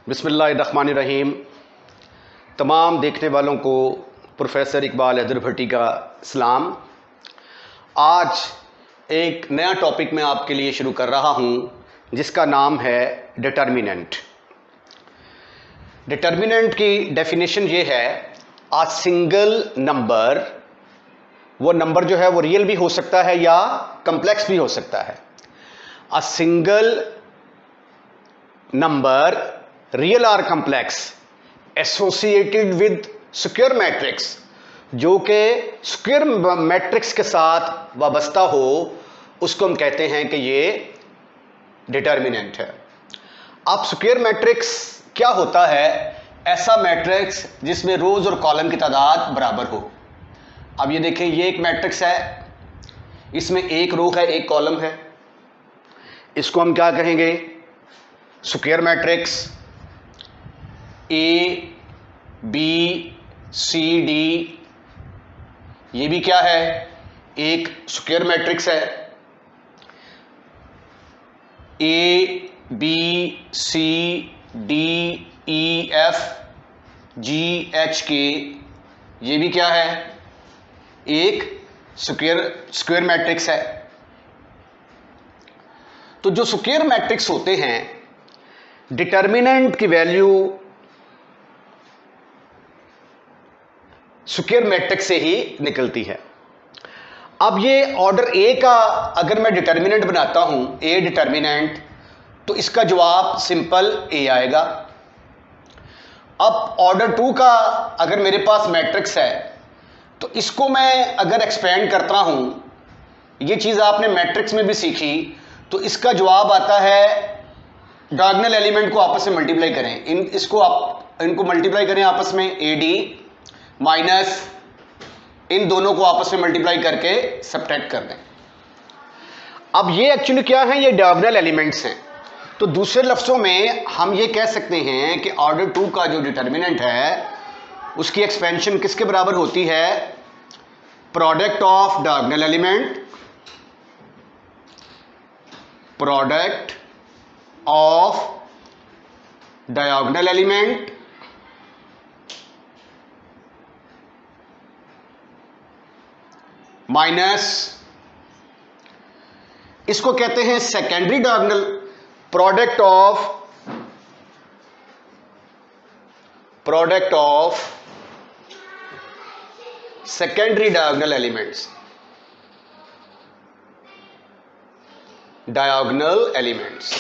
बिस्मिल्लाहिर्रहमानिर्रहीम। तमाम देखने वालों को प्रोफेसर इकबाल हैदर भट्टी का सलाम। आज एक नया टॉपिक मैं आपके लिए शुरू कर रहा हूँ जिसका नाम है डिटर्मिनेंट। डिटर्मिनेंट की डेफिनेशन ये है, आ सिंगल नंबर, वो नंबर जो है वो रियल भी हो सकता है या कम्प्लेक्स भी हो सकता है। A single number real or complex associated with square matrix, जो कि स्क्वायर मैट्रिक्स के साथ वाबस्ता हो, उसको हम कहते हैं कि ये डिटर्मिनेंट है। अब स्क्वायर मैट्रिक्स क्या होता है? ऐसा मैट्रिक्स जिसमें रोज और कॉलम की तादाद बराबर हो। अब ये देखें, ये एक मैट्रिक्स है, इसमें एक रो है एक कॉलम है, इसको हम क्या कहेंगे? Square matrix. A B C D, ये भी क्या है? एक स्क्वायर मैट्रिक्स है। A B C D E F G H K, ये भी क्या है? एक स्क्वायर मैट्रिक्स है। तो जो स्क्वायर मैट्रिक्स होते हैं, डिटर्मिनेंट की वैल्यू स्क्वायर मैट्रिक्स से ही निकलती है। अब ये ऑर्डर ए का अगर मैं डिटर्मिनेंट बनाता हूं, ए डिटर्मिनेंट, तो इसका जवाब सिंपल ए आएगा। अब ऑर्डर 2 का अगर मेरे पास मैट्रिक्स है, तो इसको मैं अगर एक्सपेंड करता हूं, ये चीज आपने मैट्रिक्स में भी सीखी, तो इसका जवाब आता है, डायगोनल एलिमेंट को आपस में मल्टीप्लाई करें, इनको मल्टीप्लाई करें आपस में, ए डी माइनस इन दोनों को आपस में मल्टीप्लाई करके सब्ट्रैक्ट कर दें। अब ये एक्चुअली क्या है? ये डायगोनल एलिमेंट्स हैं। तो दूसरे लफ्जों में हम ये कह सकते हैं कि ऑर्डर 2 का जो डिटर्मिनेंट है, उसकी एक्सपेंशन किसके बराबर होती है? Product of diagonal element, product of diagonal element minus, इसको कहते हैं secondary diagonal, product of secondary diagonal elements, diagonal elements.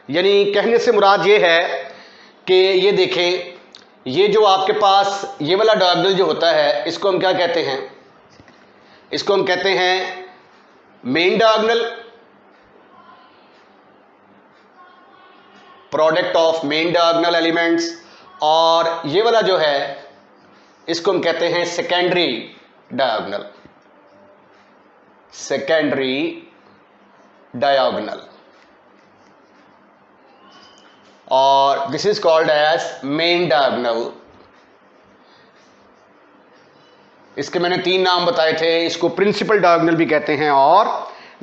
यानी कहने से मुराद ये है कि ये देखें, ये जो आपके पास ये वाला डायगोनल जो होता है, इसको हम क्या कहते हैं? इसको हम कहते हैं main diagonal, product of main diagonal elements. और ये वाला जो है, इसको हम कहते हैं सेकेंडरी डायगोनल, सेकेंडरी डायगोनल, और this is called as main diagonal. इसके मैंने 3 नाम बताए थे। इसको प्रिंसिपल डायगोनल भी कहते हैं और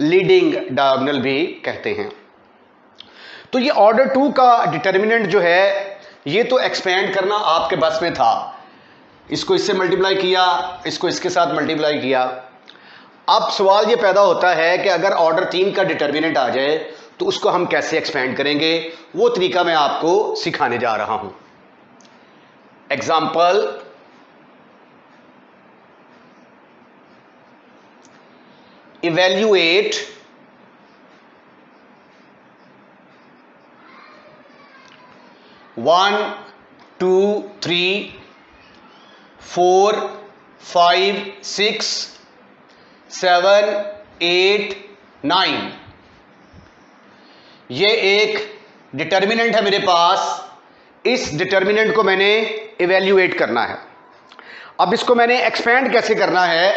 लीडिंग डायगोनल भी कहते हैं। तो ये ऑर्डर 2 का डिटर्मिनेंट जो है, ये तो एक्सपेंड करना आपके बस में था। इसको इससे मल्टीप्लाई किया, इसको इसके साथ मल्टीप्लाई किया। अब सवाल ये पैदा होता है कि अगर ऑर्डर 3 का डिटर्मिनेंट आ जाए तो उसको हम कैसे एक्सपेंड करेंगे? वो तरीका मैं आपको सिखाने जा रहा हूं। एग्जाम्पल, इवैल्यूएट वन 2 3 4 5 6 7 8 9, ये एक डिटर्मिनेंट है मेरे पास। इस डिटर्मिनेंट को मैंने इवैल्यूएट करना है। अब इसको मैंने एक्सपेंड कैसे करना है?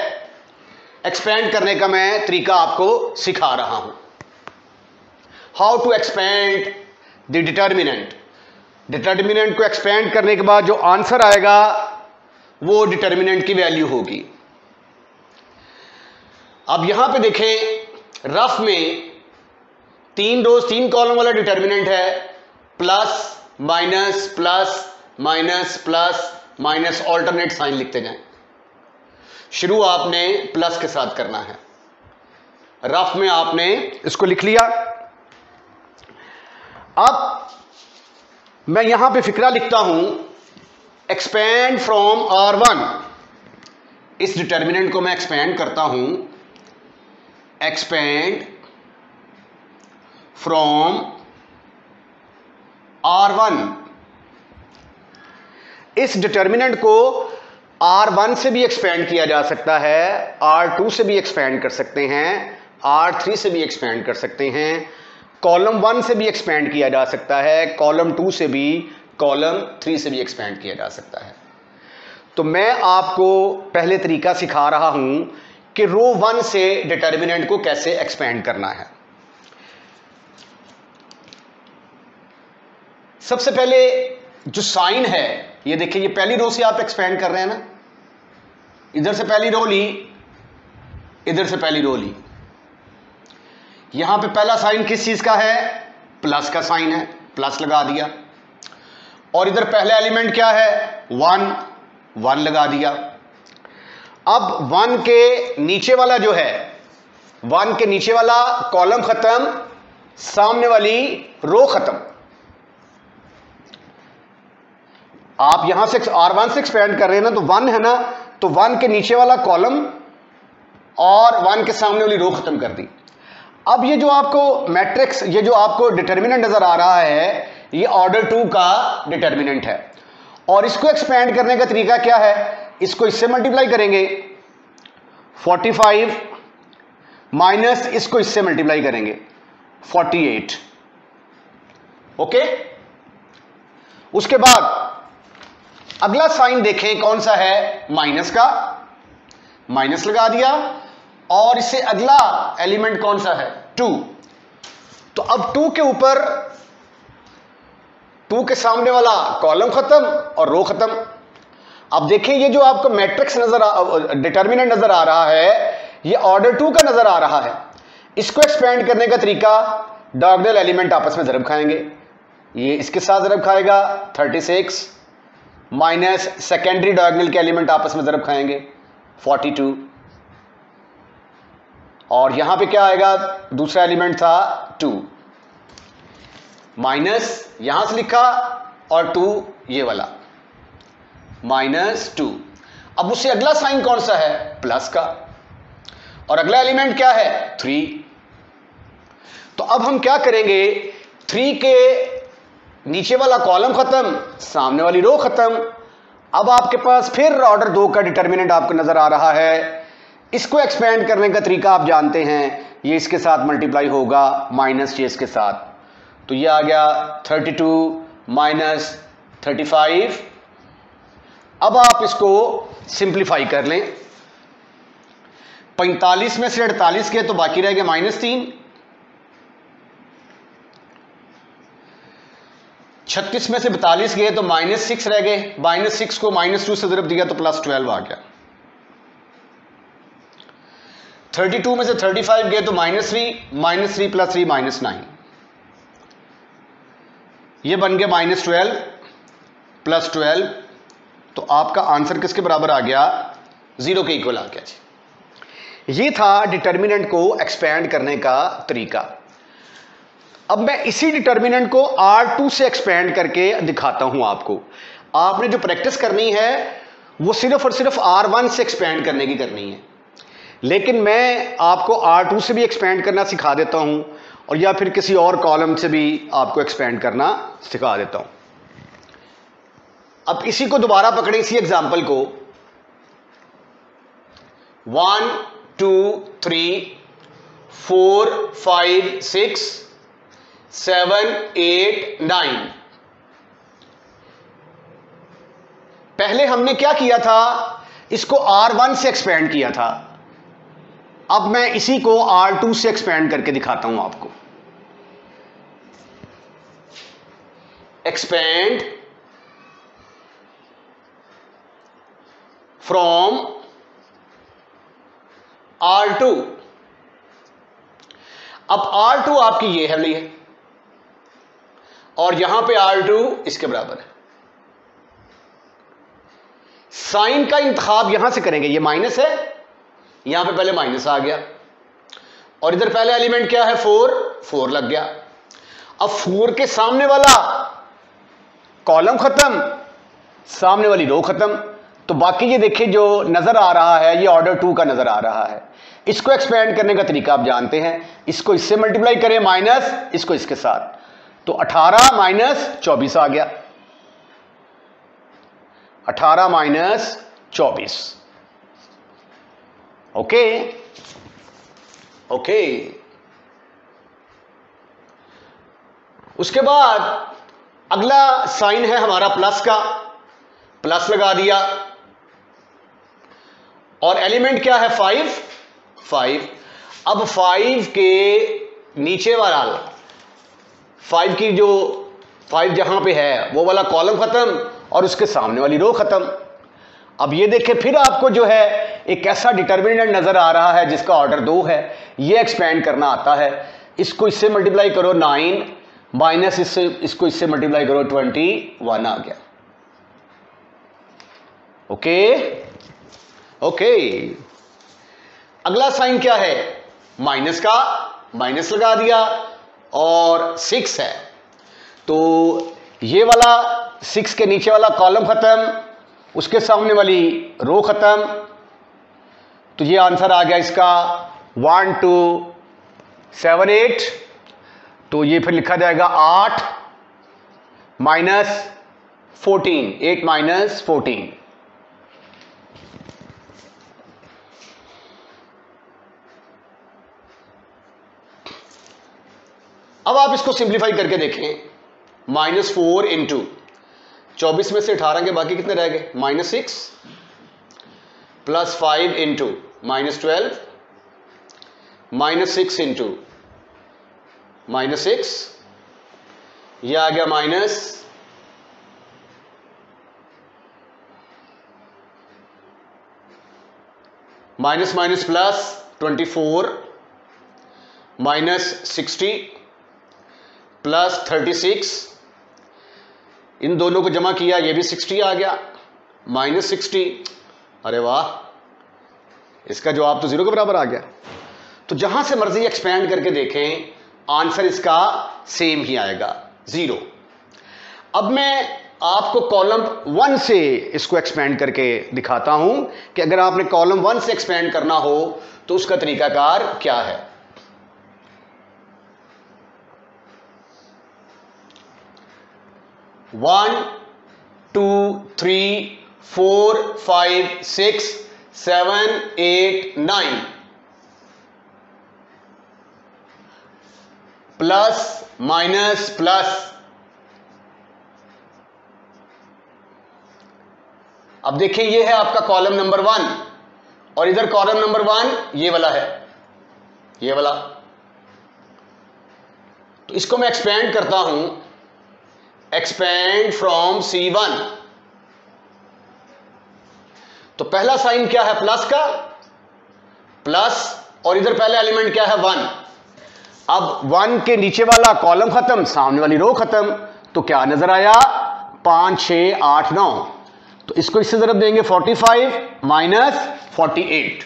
एक्सपेंड करने का मैं तरीका आपको सिखा रहा हूं। How to expand the determinant. Determinant को एक्सपेंड करने के बाद जो आंसर आएगा वो डिटर्मिनेंट की वैल्यू होगी। अब यहां पे देखें, रफ में 3 रोज 3 कॉलम वाला डिटर्मिनेंट है, plus minus plus minus plus minus, alternate sign लिखते जाएं। शुरू आपने प्लस के साथ करना है। रफ में आपने इसको लिख लिया। अब मैं यहां पे फिक्रा लिखता हूं, एक्सपेंड फ्रॉम R1। इस डिटर्मिनेंट को मैं एक्सपेंड करता हूं, एक्सपेंड फ्रॉम R1। इस डिटर्मिनेंट को R1 से भी एक्सपेंड किया जा सकता है, R2 से भी एक्सपेंड कर सकते हैं, R3 से भी एक्सपेंड कर सकते हैं, कॉलम 1 से भी एक्सपेंड किया जा सकता है, कॉलम 2 से भी, कॉलम 3 से भी एक्सपेंड किया जा सकता है। तो मैं आपको पहले तरीका सिखा रहा हूं कि रो 1 से डिटर्मिनेंट को कैसे एक्सपेंड करना है। सबसे पहले जो साइन है, ये देखिए, ये पहली रो से आप एक्सपेंड कर रहे हैं ना, इधर से पहली रो ली, इधर से पहली रो ली। यहां पे पहला साइन किस चीज का है? प्लस का साइन है, प्लस लगा दिया। और इधर पहला एलिमेंट क्या है? 1 लगा दिया। अब 1 के नीचे वाला जो है, 1 के नीचे वाला कॉलम खत्म, सामने वाली रो खत्म। आप यहां से R1 से एक्सपेंड कर रहे हैं ना, तो 1 है ना, तो 1 के नीचे वाला कॉलम और 1 के सामने वाली रो खत्म कर दी। अब ये जो आपको मैट्रिक्स, ये जो आपको डिटर्मिनेंट नजर आ रहा है, ये ऑर्डर 2 का डिटर्मिनेंट है। और इसको एक्सपेंड करने का तरीका क्या है? इसको इससे मल्टीप्लाई करेंगे, 45 माइनस इसको इससे मल्टीप्लाई करेंगे, 48। ओके। उसके बाद अगला साइन देखें कौन सा है? माइनस का, माइनस लगा दिया। और इससे अगला एलिमेंट कौन सा है? 2। तो अब 2 के ऊपर, 2 के सामने वाला कॉलम खत्म और रो खत्म। अब देखें, ये जो आपको मैट्रिक्स डिटर्मिनेंट नजर आ रहा है, ये ऑर्डर 2 का नजर आ रहा है। इसको एक्सपेंड करने का तरीका, डायगोनल एलिमेंट आपस में ज़रब खाएंगे। ये इसके साथ ज़रब खाएगा 36, माइनस सेकेंडरी डायगोनल के एलिमेंट आपस में ज़रब खाएंगे 42। और यहां पे क्या आएगा? दूसरा एलिमेंट था 2, माइनस यहां से लिखा और 2 ये वाला, -2। अब उससे अगला साइन कौन सा है? प्लस का। और अगला एलिमेंट क्या है? 3। तो अब हम क्या करेंगे? 3 के नीचे वाला कॉलम खत्म, सामने वाली रो खत्म। अब आपके पास फिर ऑर्डर 2 का डिटर्मिनेंट आपको नजर आ रहा है। इसको एक्सपेंड करने का तरीका आप जानते हैं, ये इसके साथ मल्टीप्लाई होगा माइनस ये इसके साथ। तो ये आ गया 32 माइनस 35। अब आप इसको सिंप्लीफाई कर लें, 45 में से 48 के तो बाकी रह गए -3, 36 में से 42 गए तो -6 रह गए, -6 को -2 से ज़रब दिया तो +12 आ गया। 32 में से 35 गए तो -3 + 3 -9, ये बन गया -12 + 12। तो आपका आंसर किसके बराबर आ गया? 0 के इक्वल आ गया जी। ये था डिटर्मिनेंट को एक्सपेंड करने का तरीका। अब मैं इसी डिटर्मिनेंट को R2 से एक्सपेंड करके दिखाता हूं आपको। आपने जो प्रैक्टिस करनी है वो सिर्फ और सिर्फ R1 से एक्सपेंड करने की करनी है, लेकिन मैं आपको R2 से भी एक्सपेंड करना सिखा देता हूं, और या फिर किसी और कॉलम से भी आपको एक्सपेंड करना सिखा देता हूं। अब इसी को दोबारा पकड़ें, इसी एग्जाम्पल को। 1 2 3 4 5 6 7 8 9। पहले हमने क्या किया था? इसको R1 से एक्सपेंड किया था। अब मैं इसी को R2 से एक्सपेंड करके दिखाता हूं आपको। Expand from R2। अब R2 आपकी ये वाली है और यहां पे R2 इसके बराबर है। साइन का इंतखाब यहां से करेंगे, ये माइनस है, यहां पे पहले माइनस आ गया और इधर पहले एलिमेंट क्या है 4 लग गया। अब 4 के सामने वाला कॉलम खत्म, सामने वाली रो खत्म, तो बाकी ये देखिए जो नजर आ रहा है ये ऑर्डर 2 का नजर आ रहा है। इसको एक्सपेंड करने का तरीका आप जानते हैं, इसको इससे मल्टीप्लाई करें माइनस इसको इसके साथ, तो 18 माइनस 24 आ गया, 18 माइनस 24। Okay okay. उसके बाद अगला साइन है हमारा प्लस का, प्लस लगा दिया और एलिमेंट क्या है 5। अब 5 के नीचे वाला 5 की जो 5 जहां पे है वो वाला कॉलम खत्म और उसके सामने वाली रो खत्म। अब ये देखें फिर आपको जो है एक ऐसा डिटर्मिनेंट नजर आ रहा है जिसका ऑर्डर 2 है, ये एक्सपेंड करना आता है। इसको इससे मल्टीप्लाई करो 9 माइनस इसको इससे मल्टीप्लाई करो 21 आ गया। Okay okay. अगला साइन क्या है माइनस का, माइनस लगा दिया और 6 है, तो ये वाला 6 के नीचे वाला कॉलम खत्म, उसके सामने वाली रो खत्म, तो ये आंसर आ गया इसका 1 2 7 8। तो ये फिर लिखा जाएगा 8 माइनस 14, 8 माइनस 14। अब आप इसको सिंप्लीफाई करके देखें, -4 इंटू 24 में से 18 के बाकी कितने रह गए -6 प्लस 5 इंटू -12 -6 इंटू -6, यह आ गया माइनस माइनस प्लस 24 -60 प्लस 36, इन दोनों को जमा किया ये भी 60 आ गया -60। अरे वाह, इसका जवाब तो 0 के बराबर आ गया। तो जहां से मर्जी एक्सपेंड करके देखें आंसर इसका सेम ही आएगा 0। अब मैं आपको कॉलम 1 से इसको एक्सपेंड करके दिखाता हूं कि अगर आपने कॉलम 1 से एक्सपेंड करना हो तो उसका तरीकाकार क्या है। 1 2 3 4 5 6 7 8 9 प्लस माइनस प्लस। अब देखिए ये है आपका कॉलम नंबर 1 और इधर कॉलम नंबर 1 ये वाला है, ये वाला। तो इसको मैं एक्सपेंड करता हूं, एक्सपेंड फ्रॉम C1। तो पहला साइन क्या है प्लस का, प्लस, और इधर पहला एलिमेंट क्या है 1। अब 1 के नीचे वाला कॉलम खत्म, सामने वाली रो खत्म, तो क्या नजर आया 5 6 8 9। तो इसको इससे जरूर देंगे 45 माइनस 48,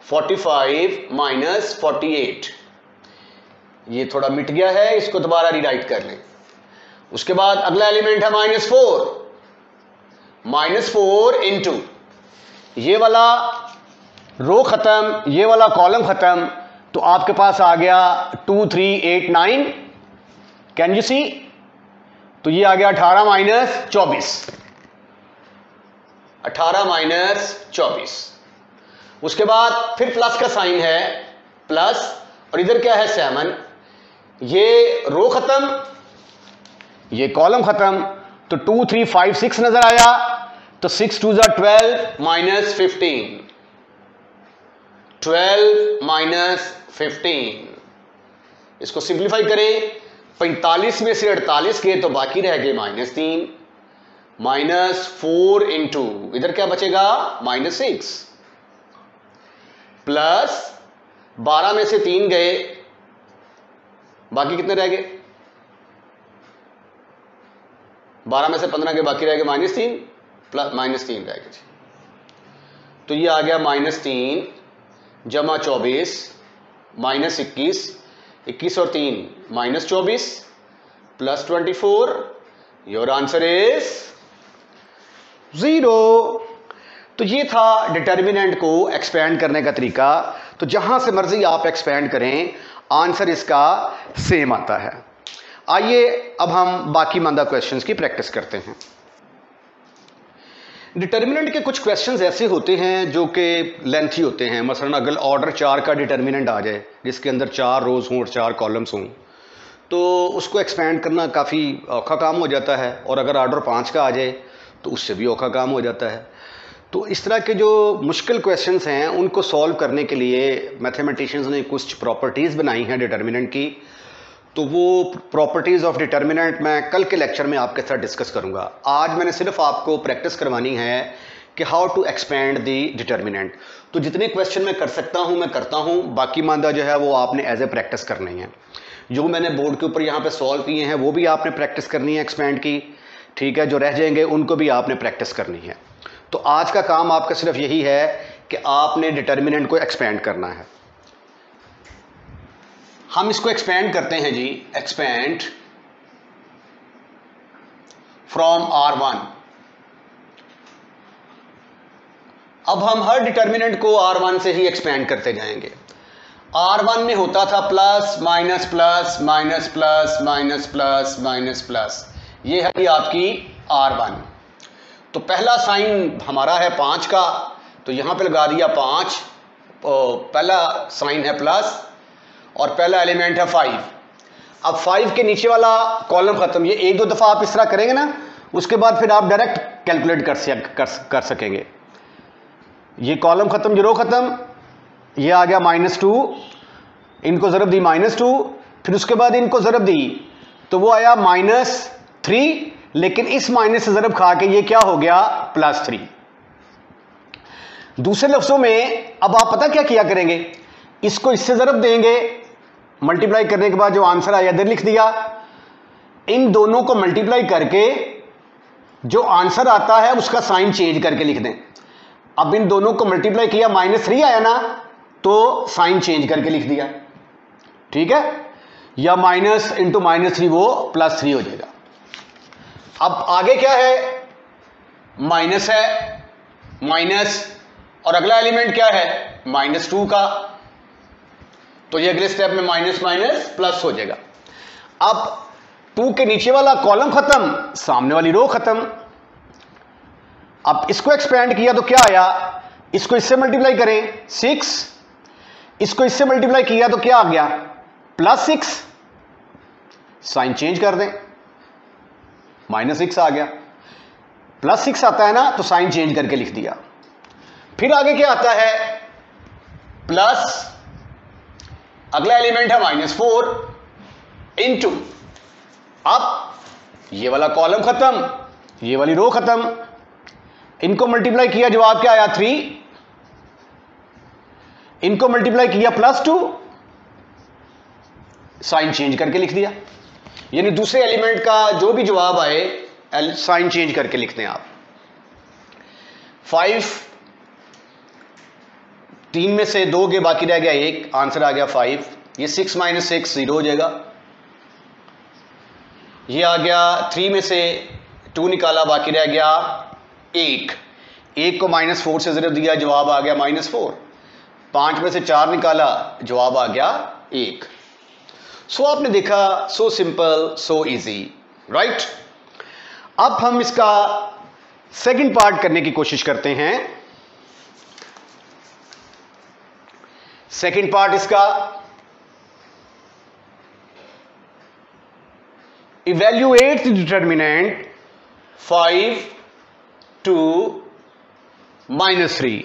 45 माइनस 48। ये थोड़ा मिट गया है, इसको दोबारा रीराइट कर लें। उसके बाद अगला एलिमेंट है -4 इंटू ये वाला रो खत्म, ये वाला कॉलम खत्म, तो आपके पास आ गया 2 3 8 9। Can you see? तो ये आ गया 18 माइनस 24, 18 माइनस 24। उसके बाद फिर प्लस का साइन है, प्लस, और इधर क्या है 7। ये रो खत्म, ये कॉलम खत्म, तो 2 3 5 6 नजर आया, तो 6 2 12 माइनस 15, 12 माइनस 15। इसको सिंप्लीफाई करें, 45 में से 48 गए तो बाकी रह गए -3, -4 इंटू इधर क्या बचेगा -6 प्लस 12 में से 3 गए, बाकी कितने रह गए? 12 में से 15 के बाकी रह गए -3 प्लस -3 रह गए। तो ये आ गया -3 जमा 24 -21, 21 और 3 -24 प्लस 24। Your answer is 0। तो ये था डिटर्मिनेंट को एक्सपेंड करने का तरीका। तो जहां से मर्जी आप एक्सपेंड करें, आंसर इसका सेम आता है। आइए अब हम बाकी मानदा क्वेश्चंस की प्रैक्टिस करते हैं। डिटर्मिनेंट के कुछ क्वेश्चंस ऐसे होते हैं जो कि लेंथी होते हैं। मसलन अगर ऑर्डर 4 का डिटर्मिनेंट आ जाए जिसके अंदर 4 रोज हों और 4 कॉलम्स हों, तो उसको एक्सपेंड करना काफ़ी औखा काम हो जाता है। और अगर ऑर्डर 5 का आ जाए तो उससे भी औखा काम हो जाता है। तो इस तरह के जो मुश्किल क्वेश्चंस हैं उनको सॉल्व करने के लिए मैथमेटिशियंस ने कुछ प्रॉपर्टीज़ बनाई हैं डिटर्मिनेंट की। तो वो प्रॉपर्टीज़ ऑफ डिटर्मिनेंट मैं कल के लेक्चर में आपके साथ डिस्कस करूंगा। आज मैंने सिर्फ आपको प्रैक्टिस करवानी है कि how to expand the determinant. तो जितने क्वेश्चन मैं कर सकता हूं मैं करता हूं, बाकी मानदा जो है वो आपने एज ए प्रैक्टिस करनी है। जो मैंने बोर्ड के ऊपर यहाँ पे सॉल्व किए हैं वो भी आपने प्रैक्टिस करनी है एक्सपेंड की, ठीक है। जो रह जाएंगे उनको भी आपने प्रैक्टिस करनी है। तो आज का काम आपका सिर्फ यही है कि आपने डिटर्मिनेंट को एक्सपेंड करना है। हम इसको एक्सपेंड करते हैं जी, एक्सपेंड फ्रॉम R1। अब हम हर डिटर्मिनेंट को R1 से ही एक्सपेंड करते जाएंगे। R1 में होता था plus minus plus minus plus minus plus minus plus, ये है जी आपकी R1। तो पहला साइन हमारा है 5 का, तो यहां पे लगा दिया 5। पहला साइन है प्लस और पहला एलिमेंट है 5। अब 5 के नीचे वाला कॉलम खत्म। ये 1-2 दफा आप इस तरह करेंगे ना, उसके बाद फिर आप डायरेक्ट कैलकुलेट कर सकेंगे। ये कॉलम खत्म, ये रो खत्म, ये आ गया -2, इनको ज़रब दी -2, फिर उसके बाद इनको ज़रब दी तो वो आया -3, लेकिन इस माइनस से ज़रब खा के ये क्या हो गया +3। दूसरे लफ्ज़ों में अब आप पता क्या किया करेंगे, इसको इससे ज़रब देंगे, मल्टीप्लाई करने के बाद जो आंसर आया इधर लिख दिया। इन दोनों को मल्टीप्लाई करके जो आंसर आता है उसका साइन चेंज करके लिख दें। अब इन दोनों को मल्टीप्लाई किया, -3 आया ना, तो साइन चेंज करके लिख दिया, ठीक है। या माइनस इंटू -3 वो +3 हो जाएगा। अब आगे क्या है, माइनस है, माइनस, और अगला एलिमेंट क्या है -2 का, तो ये अगले स्टेप में माइनस माइनस प्लस हो जाएगा। अब 2 के नीचे वाला कॉलम खत्म, सामने वाली रो खत्म। अब इसको एक्सपेंड किया तो क्या आया, इसको इससे मल्टीप्लाई करें 6, इसको इससे मल्टीप्लाई किया तो क्या आ गया +6, साइन चेंज कर दें, -6 आ गया, +6 आता है ना तो साइन चेंज करके लिख दिया। फिर आगे क्या आता है प्लस, अगला एलिमेंट है -4 इंटू, अब ये वाला कॉलम खत्म, ये वाली रो खत्म, इनको मल्टीप्लाई किया, जवाब क्या आया 3, इनको मल्टीप्लाई किया +2, साइन चेंज करके लिख दिया। यानी दूसरे एलिमेंट का जो भी जवाब आए साइन चेंज करके लिखते हैं आप। 5, 3 में से 2 के बाकी रह गया 1, आंसर आ गया 5। ये 6 - 6 0 हो जाएगा। ये आ गया 3 में से 2 निकाला, बाकी रह गया 1 को -4 से ज़रब दिया, जवाब आ गया -4। 5 में से 4 निकाला, जवाब आ गया 1। सो आपने देखा, so simple, so easy, right. अब हम इसका सेकंड पार्ट करने की कोशिश करते हैं। सेकंड पार्ट इसका, evaluate the determinant 5 to -3,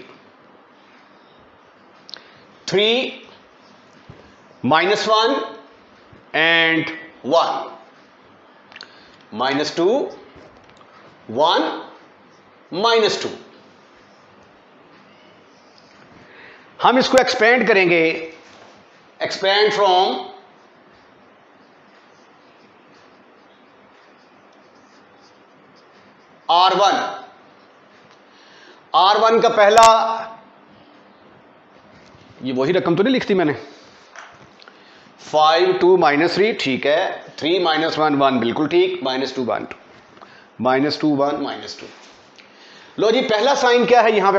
3 -1 and 1, -2 1 -2। हम इसको एक्सपेंड करेंगे एक्सपेंड फ्रॉम R1, R1 का पहला, ये वही रकम तो नहीं लिखती मैंने, 5 2 -3 ठीक है, 3 -1 1 बिल्कुल ठीक, -2 1 2 -2 1 -2। लो जी, पहला साइन क्या है यहां पे,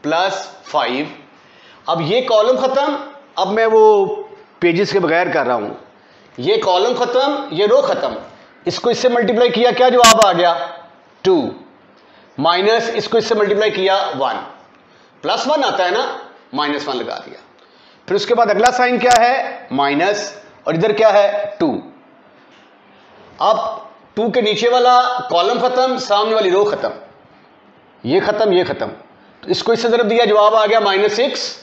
+5। अब ये कॉलम खत्म, अब मैं वो पेजेस के बगैर कर रहा हूं, ये कॉलम खत्म, ये रो खत्म, इसको इससे मल्टीप्लाई किया, क्या जवाब आ गया 2, माइनस इसको इससे मल्टीप्लाई किया 1, +1 आता है ना, -1 लगा दिया। फिर उसके बाद अगला साइन क्या है, माइनस, और इधर क्या है 2। अब 2 के नीचे वाला कॉलम खत्म, सामने वाली रो खत्म, ये खत्म ये खत्म, तो इसको इससे ज़रब दिया, जवाब आ गया -6।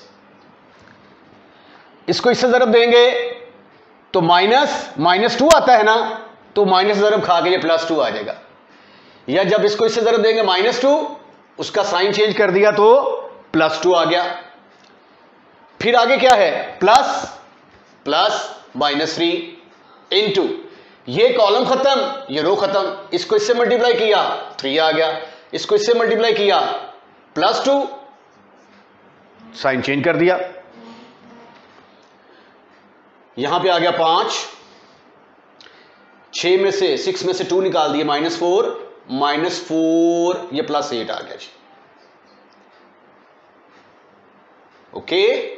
इसको इससे ज़रब देंगे तो -2 आता है ना, तो माइनस ज़रब खा के ये +2 आ जाएगा। या जब इसको इससे ज़रब देंगे -2, उसका साइन चेंज कर दिया तो +2 आ गया। फिर आगे क्या है, प्लस -3 इंटू, ये कॉलम खत्म, ये रो खत्म, इसको इससे मल्टीप्लाई किया 3 आ गया, इसको इससे मल्टीप्लाई किया +2, साइन चेंज कर दिया, यहां पे आ गया 5, 6 में से 2 निकाल दिए, -4 ये +8 आ गया जी। ओके,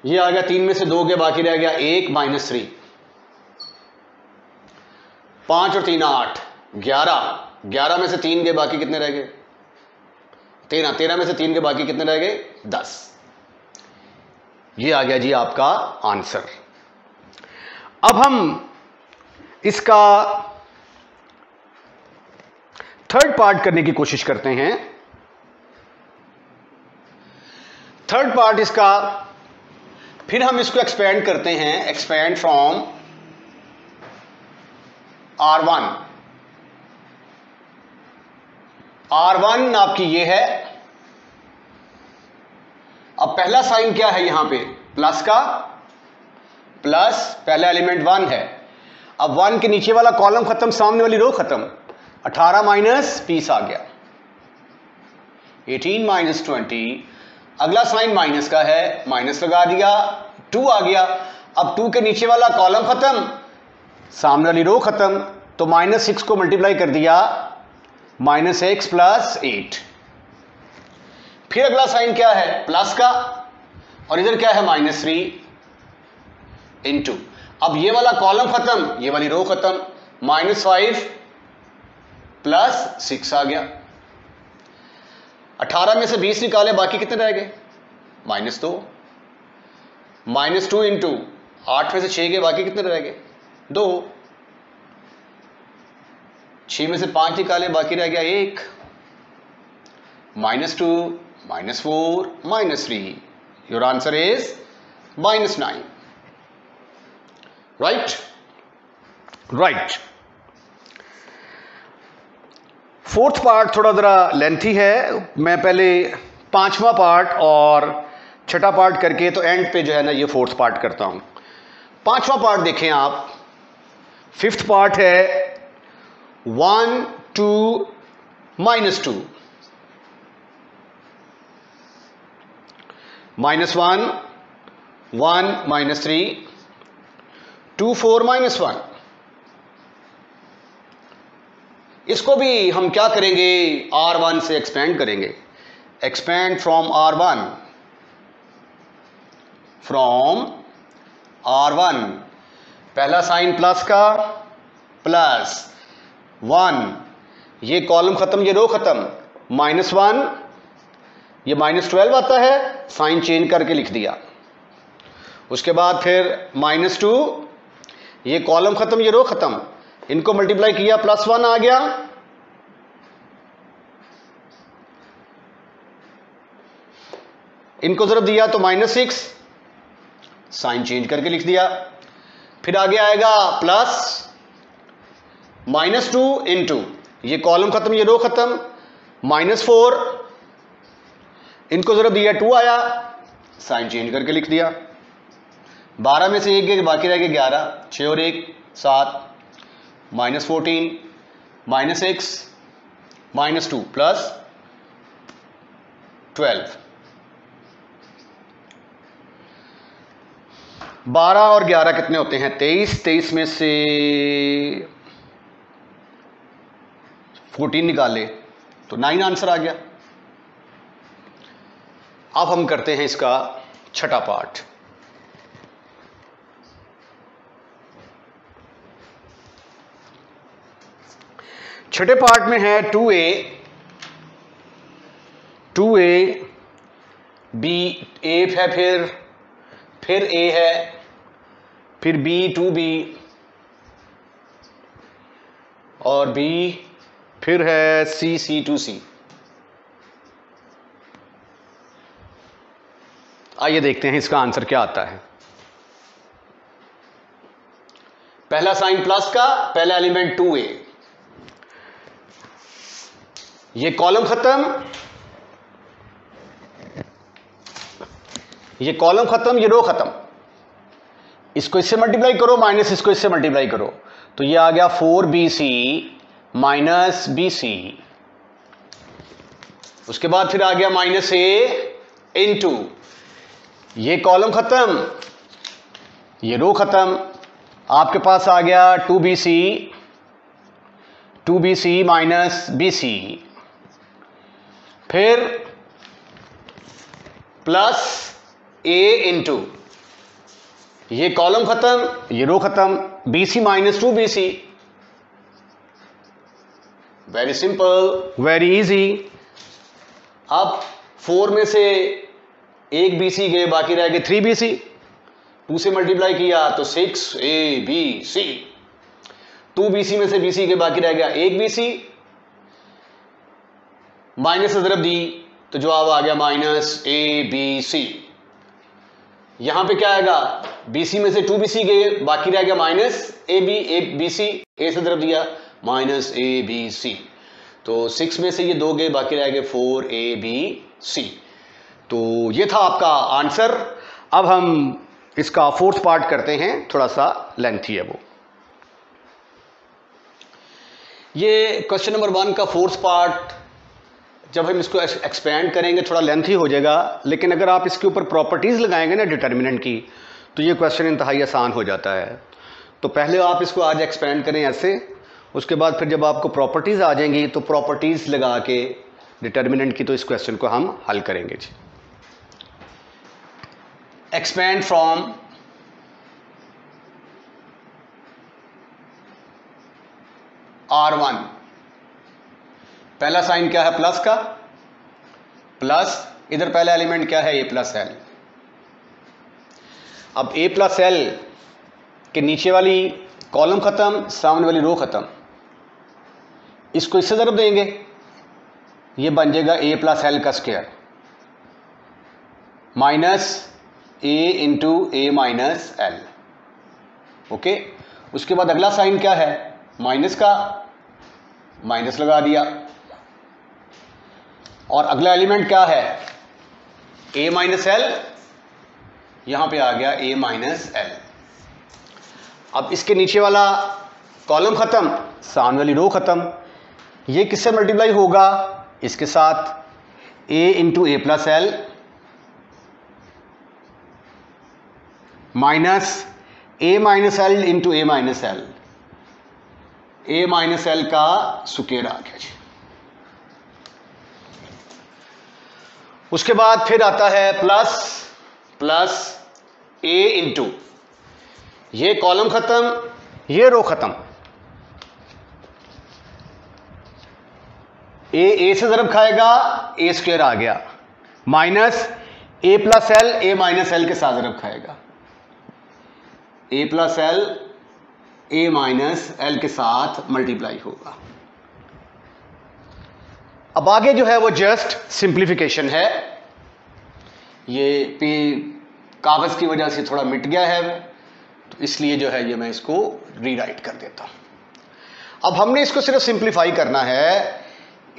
ये आ गया 3 में से 2 के बाकी रह गया 1 -3, 5 और 3 8, 11 में से 3 के बाकी कितने रह गए 13 में से 3 के बाकी कितने रह गए 10। ये आ गया जी आपका आंसर। अब हम इसका थर्ड पार्ट करने की कोशिश करते हैं। थर्ड पार्ट इसका, फिर हम इसको एक्सपेंड करते हैं, एक्सपेंड फ्रॉम R1। R1 आपकी ये है। अब पहला साइन क्या है यहां पे, प्लस का, प्लस पहला एलिमेंट 1 है। अब 1 के नीचे वाला कॉलम खत्म, सामने वाली रो खत्म, 18 - 20 आ गया, 18 - 20। अगला साइन माइनस का है, माइनस लगा दिया, 2 आ गया। अब 2 के नीचे वाला कॉलम खत्म, सामने वाली रो खत्म, तो -6 को मल्टीप्लाई कर दिया, -x + 8। फिर अगला साइन क्या है, प्लस का, और इधर क्या है -3 इंटू, अब ये वाला कॉलम खत्म, ये वाली रो खत्म, -5 + 6 आ गया। 18 में से 20 निकाले, बाकी कितने रह गए -2, -2 इंटू 8 में से 6 के बाकी कितने रह गए 2, 6 में से 5 निकाले, बाकी रह गया 1, -2 -4 -3, your answer is -9। Right. Fourth part थोड़ा ज़रा लेंथी है, मैं पहले 5वां पार्ट और 6ठा पार्ट करके तो एंड पे जो है ना ये फोर्थ पार्ट करता हूं। 5वां पार्ट देखें आप, 5th पार्ट है 1 2 -2, -1 1 -3 2 4 -1। इसको भी हम क्या करेंगे, R1 से एक्सपेंड करेंगे, एक्सपेंड फ्रॉम R1, पहला साइन प्लस का, +1, ये कॉलम खत्म, ये रो खत्म, -1, ये -12 आता है, साइन चेंज करके लिख दिया। उसके बाद फिर -2, ये कॉलम खत्म, ये रो खत्म, इनको मल्टीप्लाई किया, +1 आ गया, इनको जरूरत दिया तो -6, साइन चेंज करके लिख दिया। फिर आगे आएगा प्लस -2 इंटू, ये कॉलम खत्म, ये रो खत्म, -4, इनको जरूरत दिया 2 आया, साइन चेंज करके लिख दिया। 12 में से 1 गए, बाकी रह गए 11, 6 और 1 7, -14 -6 -2 प्लस 12। 12 और 11 कितने होते हैं? 23। 23 में से 14 निकाले तो 9 आंसर आ गया। अब हम करते हैं इसका छठा पार्ट। छठे पार्ट में है 2a, 2a b, a है, फिर a है, फिर b 2b और b, फिर है c 2c। आइए देखते हैं इसका आंसर क्या आता है। पहला साइन प्लस का, पहला एलिमेंट 2a, ये कॉलम खत्म, ये कॉलम खत्म, ये रो खत्म। इसको इससे मल्टीप्लाई करो, माइनस इसको इससे मल्टीप्लाई करो, तो ये आ गया 4bc माइनस bc। उसके बाद फिर आ गया -a इंटू, ये कॉलम खत्म, ये रो खत्म, आपके पास आ गया 2bc माइनस bc, फिर प्लस a इंटू, ये कॉलम खत्म, ये रो खत्म, bc minus 2bc। Very simple, very easy. अब 4 में से 1 bc गए, बाकी रह गए 3bc। 2 से मल्टीप्लाई किया तो 6abc। 2bc में से bc के बाकी रह गया 1bc, माइनस से ज़रब दी तो जवाब आ गया -abc। यहां पे क्या आएगा? bc में से 2bc गए, बाकी रह गया -abc, a से ज़रब दिया -abc। तो 6 में से ये 2 गए, बाकी रह गए 4abc। तो ये था आपका आंसर। अब हम इसका फोर्थ पार्ट करते हैं, थोड़ा सा लेंथी है वो। ये क्वेश्चन नंबर 1 का फोर्थ पार्ट जब हम इसको एक्सपेंड करेंगे थोड़ा लेंथी हो जाएगा, लेकिन अगर आप इसके ऊपर प्रॉपर्टीज़ लगाएंगे ना डिटर्मिनेंट की, तो ये क्वेश्चन इंतहाई आसान हो जाता है। तो पहले आप इसको आज एक्सपेंड करें ऐसे, उसके बाद फिर जब आपको प्रॉपर्टीज़ आ जाएंगी तो प्रॉपर्टीज़ लगा के डिटर्मिनेंट की तो इस क्वेश्चन को हम हल करेंगे जी। एक्सपेंड फ्रॉम R1, पहला साइन क्या है? प्लस का, प्लस, इधर पहला एलिमेंट क्या है? a plus L. अब a प्लस एल के नीचे वाली कॉलम खत्म, सामने वाली रो खत्म, इसको इससे ज़रब देंगे, ये बन जाएगा a प्लस एल का square minus a into a minus L. Okay, उसके बाद अगला साइन क्या है? माइनस का, माइनस लगा दिया, और अगला एलिमेंट क्या है? a माइनस एल, यहां पे आ गया a माइनस एल। अब इसके नीचे वाला कॉलम खत्म, सामने वाली रो खत्म, ये किससे मल्टीप्लाई होगा? इसके साथ, a into a plus L minus a minus L into a minus L, a minus L का स्क्वायर आ गया जी। उसके बाद फिर आता है प्लस a इंटू, ये कॉलम खत्म, ये रो खत्म, a से ज़रब खाएगा, a स्क्वायर आ गया, minus a plus L, a minus L के साथ ज़रब खाएगा, a plus L a minus L के साथ मल्टीप्लाई होगा। अब आगे जो है वो जस्ट सिंप्लीफिकेशन है, ये कागज की वजह से थोड़ा मिट गया है, तो इसलिए जो है ये मैं इसको रीराइट कर देता हूं। अब हमने इसको सिर्फ सिंप्लीफाई करना है,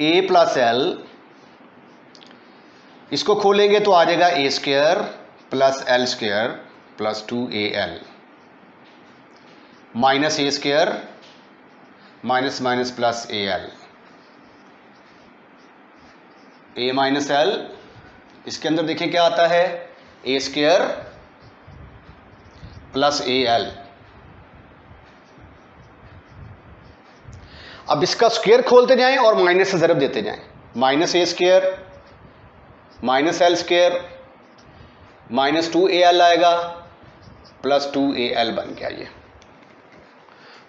a प्लस एल, इसको खोलेंगे तो आ जाएगा a square plus L square plus 2al minus A square minus minus plus al, a minus l, इसके अंदर देखें क्या आता है, ए स्क्वायर प्लस al। अब इसका स्क्वायर खोलते जाएं और माइनस से ज़रब देते जाएं, minus A square minus L square minus 2al आएगा प्लस 2al बन गया ये।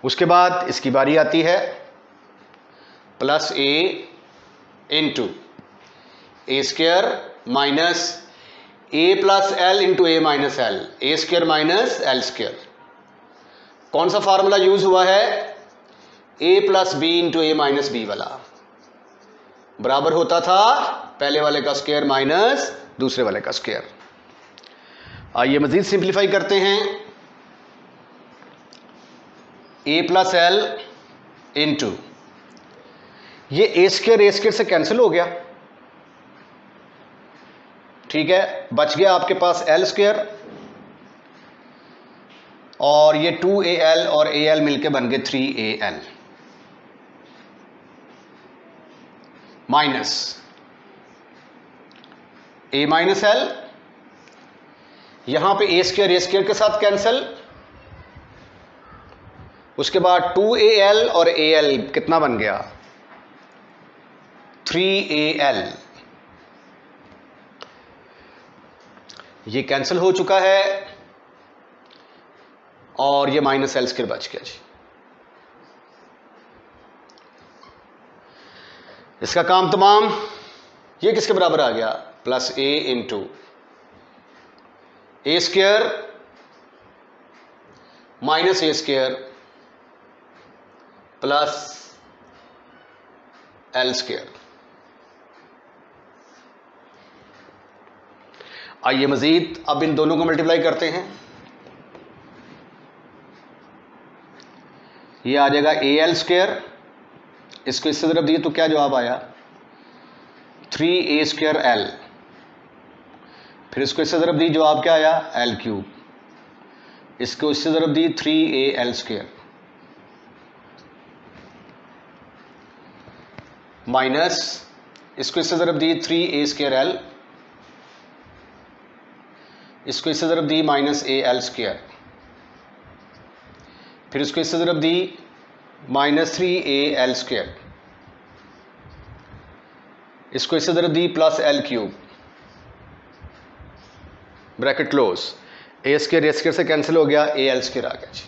उसके बाद इसकी बारी आती है plus a into A square minus a plus L into A minus L, A square minus L square. कौन सा फार्मूला यूज हुआ है, a plus B into A minus B वाला, बराबर होता था पहले वाले का स्क्वायर माइनस दूसरे वाले का स्क्वायर। आइए मजीद सिंप्लीफाई करते हैं, a प्लस एल इंटू ये ए स्क्वायर से कैंसिल हो गया, ठीक है, बच गया आपके पास एल स्क्वायर और ये 2al और al मिलके बन गए 3al minus a minus L, यहां पे ए स्क्वायर के साथ कैंसिल, उसके बाद 2al और al कितना बन गया 3al, ये कैंसिल हो चुका है और ये माइनस एल स्क्वायर बच गया जी। इसका काम तमाम, ये किसके बराबर आ गया, plus a into A square minus A square plus L square. आइए मजीद अब इन दोनों को मल्टीप्लाई करते हैं, ये आ जाएगा al स्क्वायर, इसको इससे तरफ दिए तो क्या जवाब आया 3a स्क्वायर l, फिर इसको इससे तरफ दी जवाब क्या आया l क्यूब, इसको इससे तरफ दी 3al स्क्वायर माइनस इसको इससे तरफ दी 3a स्क्वायर l, इसको इससे तरफ दी माइनस al स्क्वायर, फिर इसको इससे तरफ दी माइनस 3al स्क्वायर, इसको इससे तरफ दी plus l cube, bracket close, A square से कैंसिल हो गया, al स्क्वायर आ गया जी।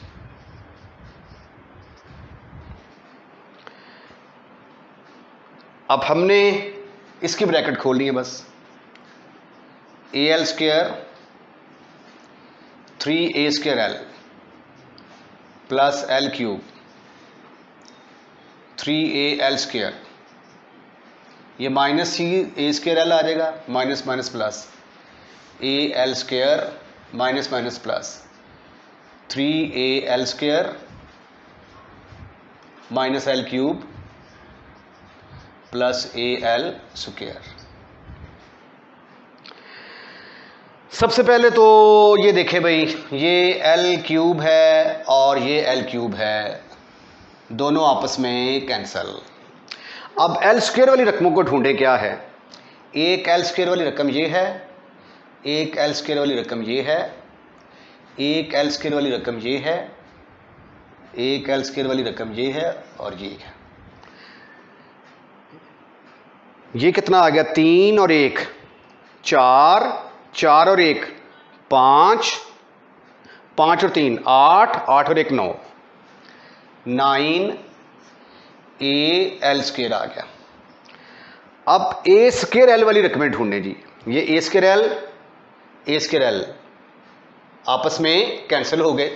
अब हमने इसकी ब्रैकेट खोलनी है बस, al square 3a square l plus l cube 3al square, ये माइनस ही a स्क्वायर l आ जाएगा, minus minus plus al square minus minus plus 3al square minus l cube plus al square. सबसे पहले तो ये देखें भाई, ये l क्यूब है और ये l क्यूब है, दोनों आपस में कैंसल। अब l स्क्वायर वाली रकमों को ढूंढे, क्या है, एक l स्क्वायर वाली रकम ये है, एक l स्क्वायर वाली रकम ये है, एक l स्क्वायर वाली रकम ये है, एक l स्क्वायर वाली रकम ये है और ये है। ये कितना आ गया, 3 और 1 4, 4 और 1 5, 5 और 3 8, 8 और 1 9, 9al स्क्वायर आ गया। अब a स्क्वायर l वाली रकमें ढूंढने जी, ये a स्क्वायर l आपस में कैंसिल हो गए,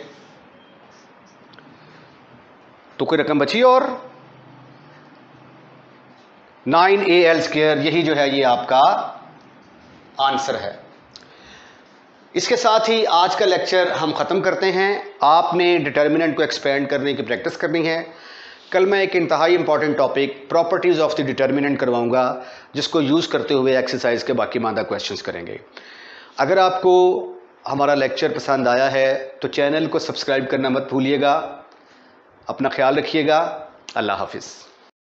तो कोई रकम बची और 9al स्क्वायर, यही जो है ये आपका आंसर है। इसके साथ ही आज का लेक्चर हम ख़त्म करते हैं। आपने डिटर्मिनेंट को एक्सपेंड करने की प्रैक्टिस करनी है। कल मैं एक इंतहाई important topic properties of the determinant करवाऊंगा, जिसको यूज़ करते हुए एक्सरसाइज के बाकी मादा क्वेश्चंस करेंगे। अगर आपको हमारा लेक्चर पसंद आया है तो चैनल को सब्सक्राइब करना मत भूलिएगा। अपना ख्याल रखिएगा। अल्लाह हाफिज़।